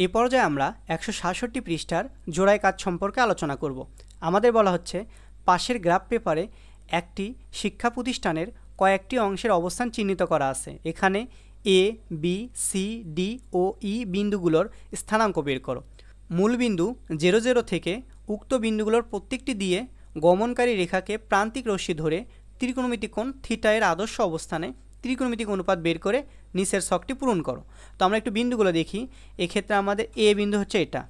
এই পর্যায়ে আমরা 167 পৃষ্ঠার জোড়ায় কাজ সম্পর্কে আলোচনা করব। আমাদের বলা হচ্ছে পাশের গ্রাফ পেপারে একটি শিক্ষা প্রতিষ্ঠানের কয়েকটি অংশের অবস্থান চিহ্নিত করা আছে। এখানে এ, বি, সি, ডি ও ই বিন্দুগুলোর স্থানাঙ্ক বের করো। মূল বিন্দু 0, 0 থেকে উক্ত বিন্দুগুলোর প্রত্যেকটি দিয়ে গমনকারী রেখাকে প্রান্তিক রশ্মি ধরে ত্রিকোণমিতিক কোণ থিটা এর আদর্শ অবস্থানে ত্রিকোণমিতিক অনুপাত বের করে নিচের ছকটি পূরণ করো। তো আমরা একটু বিন্দুগুলো দেখি। এক্ষেত্রে আমাদের এ বিন্দু হচ্ছে এটা।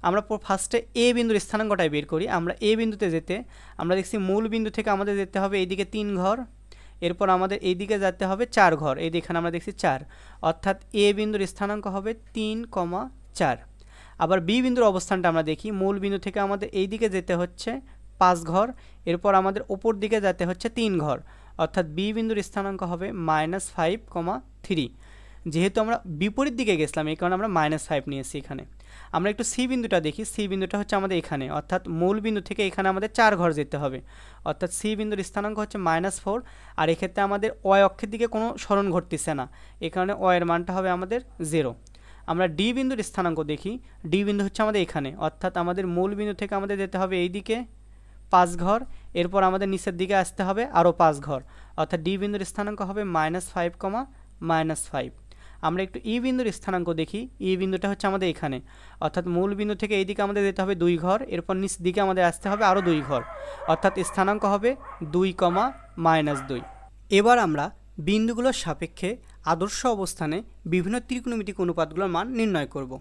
আমরা ফার্স্টে এ বিন্দুর স্থানাঙ্কটাই বের করি। আমরা এ বিন্দুতে যেতে আমরা দেখছি মূল বিন্দু থেকে আমাদের যেতে হবে এইদিকে 3 ঘর, এরপর আমাদের এইদিকে যেতে হবে 4 ঘর। এই এখানে আমরা দেখছি 4, অর্থাৎ এ বিন্দুর স্থানাঙ্ক হবে 3,4। আবার বি বিন্দুর অবস্থানটা আমরা দেখি। মূল বিন্দু থেকে আমাদের এই দিকে যেতে হচ্ছে 5 ঘর, এরপর আমাদের ওপর দিকে যেতে হচ্ছে 3 ঘর, অর্থাৎ বি বিন্দুর স্থানাঙ্ক হবে -5,3। যেহেতু আমরা বিপরীত দিকে গেছিলাম এই কারণে আমরা -5 নিয়েছি এখানে। আমরা একটু সি বিন্দুটা দেখি। সি বিন্দুটা হচ্ছে আমাদের এখানে, অর্থাৎ মূল বিন্দু থেকে এখানে আমাদের 4 ঘর যেতে হবে, অর্থাৎ সি বিন্দুর স্থানাঙ্ক হচ্ছে -4। আর এক্ষেত্রে আমাদের অয় অক্ষের দিকে কোনো সরণ ঘটতেছে না, এই কারণে অয়ের মানটা হবে আমাদের 0। আমরা ডি বিন্দুর স্থানাঙ্ক দেখি। ডি বিন্দু হচ্ছে আমাদের এখানে, অর্থাৎ আমাদের মূল বিন্দু থেকে আমাদের যেতে হবে এই দিকে 5 ঘর, এরপর আমাদের নিচের দিকে আসতে হবে আরও 5 ঘর, অর্থাৎ ডি বিন্দুর স্থানাঙ্ক হবে -5,-5। আমরা একটু ই বিন্দুর স্থানাঙ্ক দেখি। ই বিন্দুটা হচ্ছে আমাদের এখানে, অর্থাৎ মূল বিন্দু থেকে এই দিকে আমাদের যেতে হবে 2 ঘর, এরপর নিচ দিকে আমাদের আসতে হবে আরও 2 ঘর, অর্থাৎ স্থানাঙ্ক হবে 2,-2। এবার আমরা বিন্দুগুলোর সাপেক্ষে আদর্শ অবস্থানে বিভিন্ন ত্রিকোণমিতিক অনুপাতগুলোর মান নির্ণয় করব।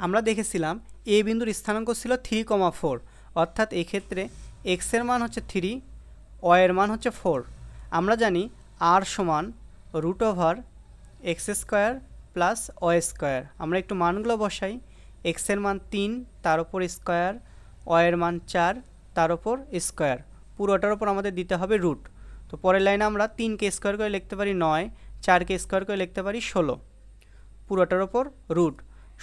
আমরা দেখেছিলাম এ বিন্দুর স্থানাঙ্ক ছিল 3,4, অর্থাৎ এক্ষেত্রে এক্স এর মান হচ্ছে 3, ওয়ের মান হচ্ছে 4। আমরা জানি আর সমান √x² প্লাস ওয়াই²। আমরা একটু মানগুলো বসাই। এক্স এর মান 3, তার উপর স্কোয়ার, ওয়ের মান 4, তার উপর স্কোয়ার, পুরোটার উপর আমাদের দিতে হবে রুট। তো পরের লাইনে আমরা 3কে স্কোয়ার করে লিখতে পারি 9, 4কে স্কোয়ার করে লিখতে পারি 16, পুরোটার ওপর রুট।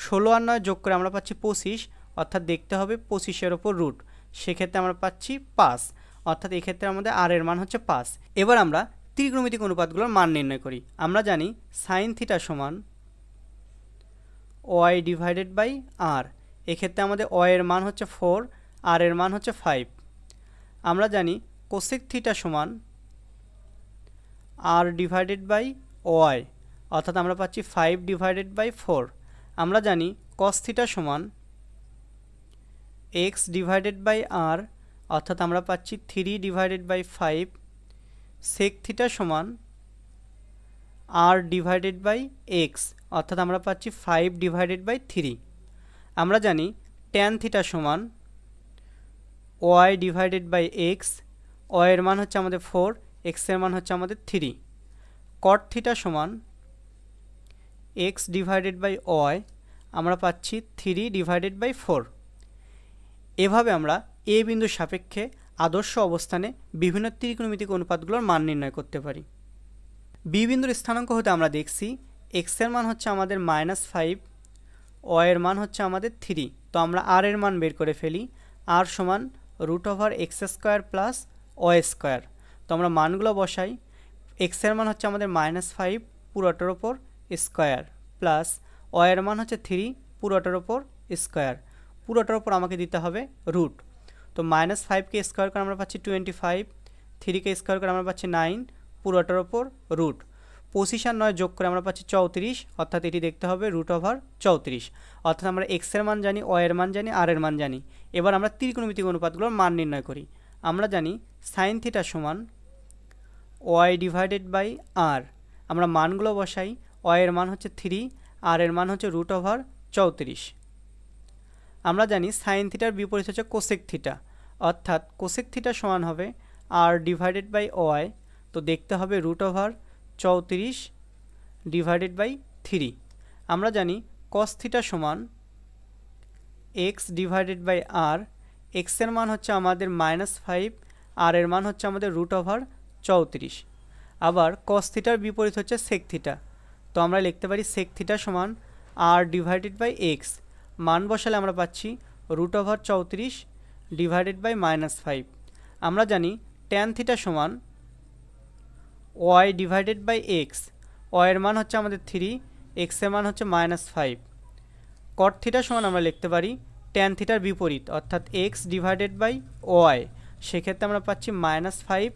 16 আর 9 যোগ করে আমরা পাচ্ছি 25, অর্থাৎ দেখতে হবে 25-এর ওপর রুট। সেক্ষেত্রে আমরা পাচ্ছি 5, অর্থাৎ এক্ষেত্রে আমাদের আর এর মান হচ্ছে 5। এবার আমরা ত্রিকোণমিতিক অনুপাতগুলোর মান নির্ণয় করি। আমরা জানি সাইন থিটা সমান y/r। এক্ষেত্রে আমাদের y এর মান হচ্ছে 4, আর এর মান হচ্ছে 5। আমরা জানি কোসেক থিটা সমান r/y, অর্থাৎ আমরা পাচ্ছি 5/4। আমরা জানি কস থিটা সমান x/r, অর্থাৎ আমরা পাচ্ছি 3/5। সেক থিটা সমান r/x, অর্থাৎ আমরা পাচ্ছি 5/3। আমরা জানি ট্যান থিটা সমান y/x, y এর মান হচ্ছে আমাদের 4, x এর মান হচ্ছে আমাদের 3। কট থিটা সমান x/y, আমরা পাচ্ছি 3/4। এভাবে আমরা এ বিন্দুর সাপেক্ষে আদর্শ অবস্থানে বিভিন্ন ত্রিকোণমিতিক অনুপাতগুলোর মান নির্ণয় করতে পারি। বি বিন্দুর স্থানাঙ্ক হতে আমরা দেখছি এক্স এর মান হচ্ছে আমাদের -5, ওয়াই এর মান হচ্ছে আমাদের 3। তো আমরা আর এর মান বের করে ফেলি। আর সমান √x² প্লাস ওয়াই²। তো আমরা মানগুলো বসাই। এক্স এর মান হচ্ছে আমাদের -5 পুরোটার ওপর স্কোয়ার, প্লাস ওয়াই এর মান হচ্ছে 3 পুরোটার ওপর স্কোয়ার, পুরোটার ওপর আমাকে দিতে হবে রুট। তো -5কে স্কোয়ার করে আমরা পাচ্ছি 25, 3কে স্কোয়ার করে আমরা পাচ্ছি 9, পুরোটার ওপর রুট। 25 আর 9 যোগ করে আমরা পাচ্ছি 34, অর্থাৎ এটি দেখতে হবে √34। অর্থাৎ আমরা এক্স এর মান জানি, ওয়াই এর মান জানি, আর এর মান জানি। এবার আমরা ত্রিকোণমিতিক অনুপাতগুলোর মান নির্ণয় করি। আমরা জানি সাইন থিটা সমান y/r। আমরা মানগুলো বসাই। ওয়াই এর মান হচ্ছে 3, আর এর মান হচ্ছে √34। আমরা জানি সাইন থিটার বিপরীত হচ্ছে কোসেক থিটা, অর্থাৎ কোসেক থিটা সমান হবে r/y। তো দেখতে হবে √34/3। আমরা জানি কস থিটা সমান x/r। এক্স এর মান হচ্ছে আমাদের -5, আর এর মান হচ্ছে আমাদের √34। আবার কস থিটার বিপরীত হচ্ছে সেক থিটা। তো আমরা লিখতে পারি সেক থিটা সমান r/x। মান বসালে আমরা পাচ্ছি √34/-5। আমরা জানি ট্যান থিটা সমান y/x। ওয়াই এর মান হচ্ছে আমাদের 3, এক্স এর মান হচ্ছে -5। কট থিটা সমান আমরা লিখতে পারি ট্যান থিটার বিপরীত অর্থাৎ এক্স ডিভাইডেড বাই ওয়াই, সেক্ষেত্রে আমরা পাচ্ছি -5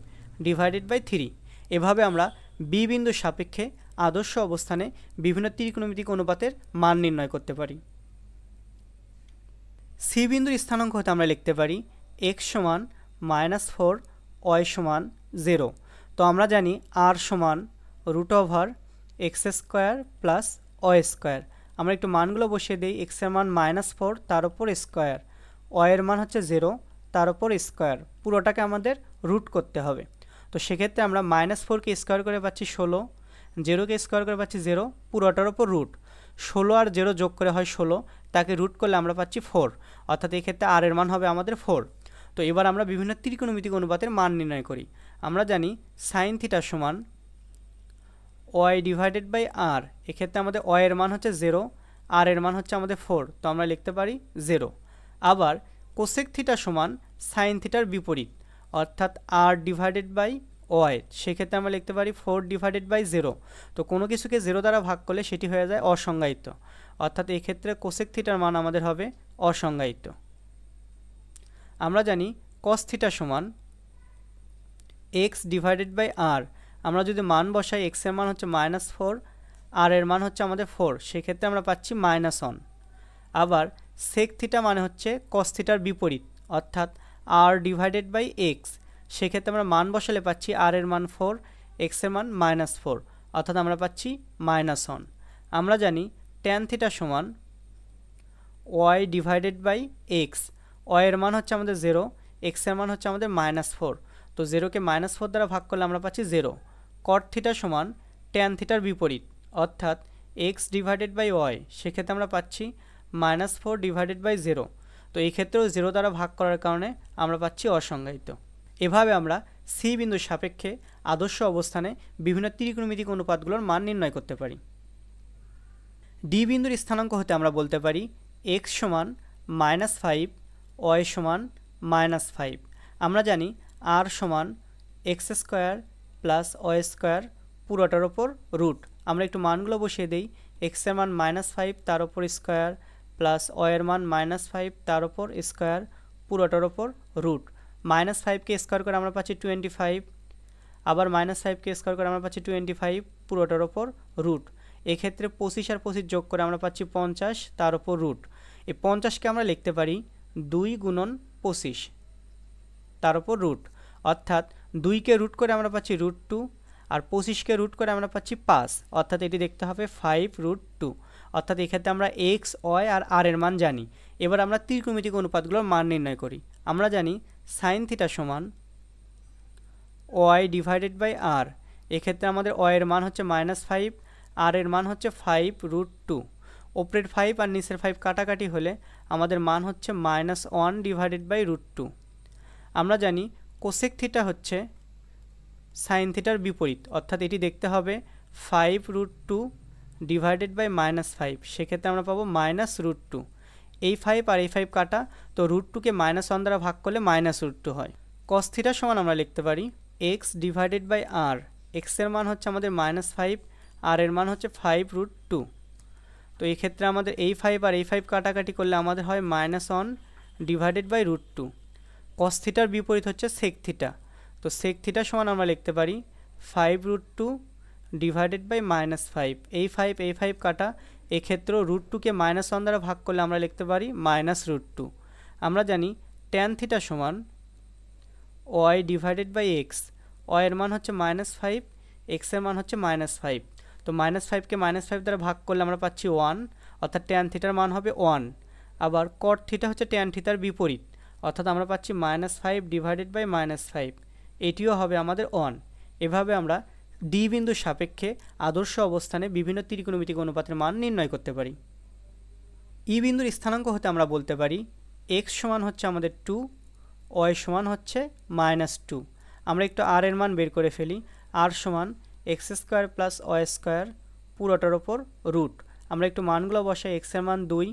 ডিভাইডেড বাই 3। এভাবে আমরা বি বিন্দুর সাপেক্ষে আদর্শ অবস্থানে বিভিন্ন ত্রিকোণমিতিক অনুপাতের মান নির্ণয় করতে পারি। সি বিন্দুর স্থানাঙ্ক হতে আমরা লিখতে পারি এক্স সমান -4 ওয়াই সমান 0। তো আমরা জানি আর সমান √(x² প্লাস y²। আমরা একটু মানগুলো বসিয়ে দিই। এক্স এর মান -4, তার উপর স্কোয়ার, ওয়াই এর মান হচ্ছে 0, তার উপর স্কোয়ার, পুরোটাকে আমাদের রুট করতে হবে। তো সেক্ষেত্রে আমরা -4কে স্কোয়ার করে পাচ্ছি 16, 0কে স্কোয়ার করে পাচ্ছি 0, পুরোটার উপর রুট। 16 আর 0 যোগ করে হয় 16, তাকে রুট করলে আমরা পাচ্ছি 4, অর্থাৎ এই ক্ষেত্রে আর এর মান হবে আমাদের 4। তো এবার আমরা বিভিন্ন ত্রিকোণমিতিক অনুপাতের মান নির্ণয় করি। আমরা জানি সাইন থিটা সমান ওয়াই ডিভাইডেড বাই আর, এক্ষেত্রে আমাদের ওয়াই এর মান হচ্ছে 0, আর এর মান হচ্ছে আমাদের 4, তো আমরা লিখতে পারি 0। আবার কোসেক থিটা সমান সাইন থিটার বিপরীত অর্থাৎ আর ডিভাইডেড বাই ওয়াই, সেক্ষেত্রে আমরা লিখতে পারি 4 ডিভাইডেড বাই 0। তো কোনো কিছুকে 0 দ্বারা ভাগ করলে সেটি হয়ে যায় অসংজ্ঞায়িত, অর্থাৎ এই ক্ষেত্রে কোসেক থিটার মান আমাদের হবে অসংজ্ঞায়িত। আমরা জানি কস থিটা সমান এক্স ডিভাইডেড বাই আর, আমরা যদি মান বসাই এক্স এর মান হচ্ছে -4, আর এর মান হচ্ছে আমাদের 4, সেক্ষেত্রে আমরা পাচ্ছি -1। আবার সেক থিটা মানে হচ্ছে কস থিটার বিপরীত অর্থাৎ আর ডিভাইডেড বাই এক্স, সেক্ষেত্রে আমরা মান বসালে পাচ্ছি আর এর মান 4, এক্স এর মান -4, অর্থাৎ আমরা পাচ্ছি -1। আমরা জানি ট্যান থিটা সমান Y divided by X, Y এর মান হচ্ছে আমাদের 0, এক্স এর মান হচ্ছে আমাদের -4, তো 0কে -4 দ্বারা ভাগ করলে আমরা পাচ্ছি 0। কট থিটা সমান ট্যান থিটার বিপরীত অর্থাৎ এক্স ডিভাইডেড বাই ওয়াই, সেক্ষেত্রে আমরা পাচ্ছি -4 ডিভাইডেড বাই 0, তো এই ক্ষেত্রেও 0 দ্বারা ভাগ করার কারণে আমরা পাচ্ছি অসংজ্ঞায়িত। এভাবে আমরা সি বিন্দুর সাপেক্ষে আদর্শ অবস্থানে বিভিন্ন ত্রিকোণমিতিক অনুপাতগুলোর মান নির্ণয় করতে পারি। ডি বিন্দুর স্থানাঙ্ক হতে আমরা বলতে পারি এক্স সমান -5, ওয়াই সমান -5। আমরা জানি আর সমান x² প্লাস y² পুরোটার ওপর রুট। আমরা একটু মানগুলো বসিয়ে দিই। এক্স এর মান -5, তার ওপর স্কোয়ার, প্লাস ওয়াই এর মান -5, তার ওপর স্কোয়ার, পুরোটার ওপর রুট। -5কে স্কোয়ার করে আমরা পাচ্ছি 25, আবার -5কে স্কোয়ার করে আমরা পাচ্ছি 25, পুরোটার ওপর রুট। এক্ষেত্রে 25 আর 25 যোগ করে আমরা পাচ্ছি 50, তার ওপর রুট। এই 50কে আমরা লিখতে পারি 2 গুণন 25, তার ওপর রুট, অর্থাৎ 2কে রুট করে আমরা পাচ্ছি √2, আর 25কে রুট করে আমরা পাচ্ছি 5, অর্থাৎ এটি দেখতে হবে 5√2, অর্থাৎ এক্ষেত্রে আমরা এক্স, ওয়াই আর আর এর মান জানি। এবার আমরা ত্রিকোণমিতিক অনুপাতগুলোর মান নির্ণয় করি। আমরা জানি সাইন থিটা সমান ওয়াই ডিভাইডেড বাই আর, এক্ষেত্রে আমাদের ওয়াই এর মান হচ্ছে -5, আর এর মান হচ্ছে 5√2। ওপরের 5 আর নিচের 5 কাটাকাটি হলে আমাদের মান হচ্ছে -1 ডিভাইডেড বাই √2। আমরা জানি কোসেক থিটা হচ্ছে সাইন থিটার বিপরীত, অর্থাৎ এটি দেখতে হবে 5√2 ডিভাইডেড বাই -5, সেক্ষেত্রে আমরা পাবো -√2। এই 5 আর এই 5 কাটা, তো √2কে -1 দ্বারা ভাগ করলে -√2 হয়। কস থিটা সমান আমরা লিখতে পারি X divided by R, X এর মান হচ্ছে আমাদের -5, আর এর মান হচ্ছে 5√2। তো এই ক্ষেত্রে আমাদের এই 5 আর এই 5 কাটাকাটি করলে আমাদের হয় -1 ডিভাইডেড বাই √2। কস থিটার বিপরীত হচ্ছে সেক থিটা, তো সেক থিটা সমান আমরা লিখতে পারি 5√2 ডিভাইডেড বাই -5। এই 5 এই 5 কাটা, এক্ষেত্রেও √2কে -1 দ্বারা ভাগ করলে আমরা লিখতে পারি -√2। আমরা জানি ট্যান থিটা সমান Y divided by X, Y এর মান হচ্ছে -5, এক্স এর মান হচ্ছে -5, তো -5কে -5 দ্বারা ভাগ করলে আমরা পাচ্ছি 1, অর্থাৎ ট্যান থিটার মান হবে 1। আবার কট থিটা হচ্ছে ট্যান থিটার বিপরীত, অর্থাৎ আমরা পাচ্ছি -5 ডিভাইডেড বাই -5, এটিও হবে আমাদের 1। এভাবে আমরা ডি বিন্দুর সাপেক্ষে আদর্শ অবস্থানে বিভিন্ন ত্রিকোণমিতিক অনুপাতের মান নির্ণয় করতে পারি। ই বিন্দুর স্থানাঙ্ক হতে আমরা বলতে পারি এক্স সমান হচ্ছে আমাদের 2, ওয়াই সমান হচ্ছে -2। আমরা একটু আর এর মান বের করে ফেলি। আর সমান x² প্লাস y² পুরোটার ওপর রুট। আমরা একটু মানগুলো বসাই। এক্স এর মান 2,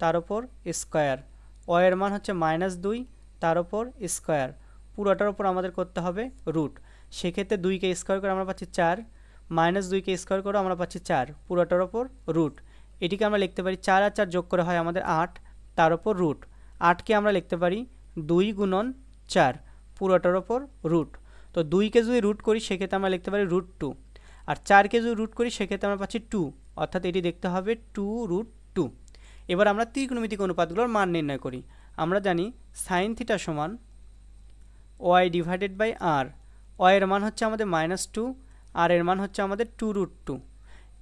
তার ওপর স্কোয়ার, ওয়াই এর মান হচ্ছে -2, তার ওপর স্কোয়ার, পুরোটার ওপর আমাদের করতে হবে রুট। সেক্ষেত্রে 2কে স্কোয়ার করে আমরা পাচ্ছি 4, -2কে স্কোয়ার করে আমরা পাচ্ছি 4, পুরোটার ওপর রুট। এটিকে আমরা লিখতে পারি 4 আর 4 যোগ করে হয় আমাদের 8, তার উপর রুট। 8কে আমরা লিখতে পারি 2 গুণন 4 পুরোটার ওপর রুট। তো 2কে যদি রুট করি সেক্ষেত্রে আমরা লিখতে পারি √2, আর 4কে যদি রুট করি সেক্ষেত্রে আমরা পাচ্ছি 2, অর্থাৎ এটি দেখতে হবে 2√2। এবার আমরা ত্রিকোণমিতিক অনুপাতগুলোর মান নির্ণয় করি। আমরা জানি sin θ সমান y divided by r। y এর মান হচ্ছে আমাদের -2, আর এর মান হচ্ছে আমাদের 2√2।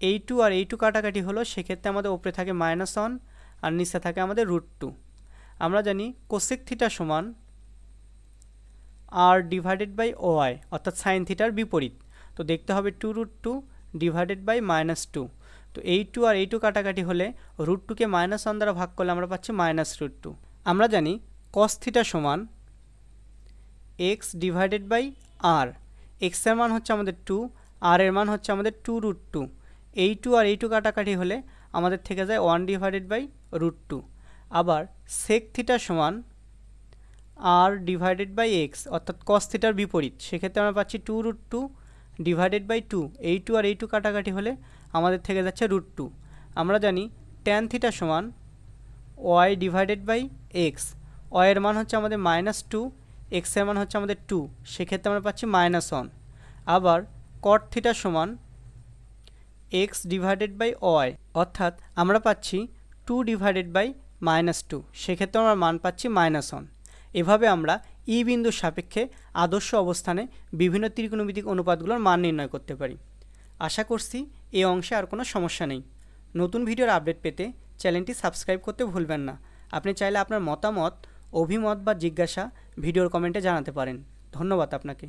এই 2 আর এই 2 কাটাকাটি হলো, সেক্ষেত্রে আমাদের উপরে থাকে -1 আর নিচে থাকে আমাদের √2। আমরা জানি cosec θ সমান r ডিভাইডেড বাই y, অর্থাৎ sin θ এর বিপরীত। তো দেখতে হবে 2√2 ডিভাইডেড বাই -2। তো এই 2 আর এই 2 কাটাকাটি হলে √2কে -1 দ্বারা ভাগ করলে আমরা পাচ্ছি -√2। আমরা জানি cos θ সমান x divided by r। x এর মান হচ্ছে আমাদের 2, r এর মান হচ্ছে আমাদের 2√2। এই 2 আর এই 2 কাটাকাটি হলে আমাদের থেকে যায় 1 ডিভাইডেড বাই √2। আবার sec θ সমান r ডিভাইডেড বাই x, অর্থাৎ cos θ এর বিপরীত। সেক্ষেত্রে আমরা পাচ্ছি 2√2 ডিভাইডেড বাই 2। এই 2 আর এই 2 কাটাকাটি হলে আমাদের থেকে যাচ্ছে √2। আমরা জানি tan θ সমান y divided by x। y এর মান হচ্ছে আমাদের -2, x এর মান হচ্ছে আমাদের 2, সেক্ষেত্রে আমরা পাচ্ছি -1। আবার cot θ সমান x ডিভাইডেড বাই y, অর্থাৎ আমরা পাচ্ছি 2 ডিভাইডেড বাই -2, সেক্ষেত্রে আমরা মান পাচ্ছি -1। এভাবে আমরা ই বিন্দুর সাপেক্ষে আদর্শ অবস্থানে বিভিন্ন ত্রিকোণমিতিক অনুপাতগুলোর মান নির্ণয় করতে পারি। আশা করছি এই অংশে আর কোনো সমস্যা নেই। নতুন ভিডিওর আপডেট পেতে চ্যানেলটি সাবস্ক্রাইব করতে ভুলবেন না। আপনি চাইলে আপনার মতামত, অভিমত বা জিজ্ঞাসা ভিডিওর কমেন্টে জানাতে পারেন। ধন্যবাদ আপনাকে।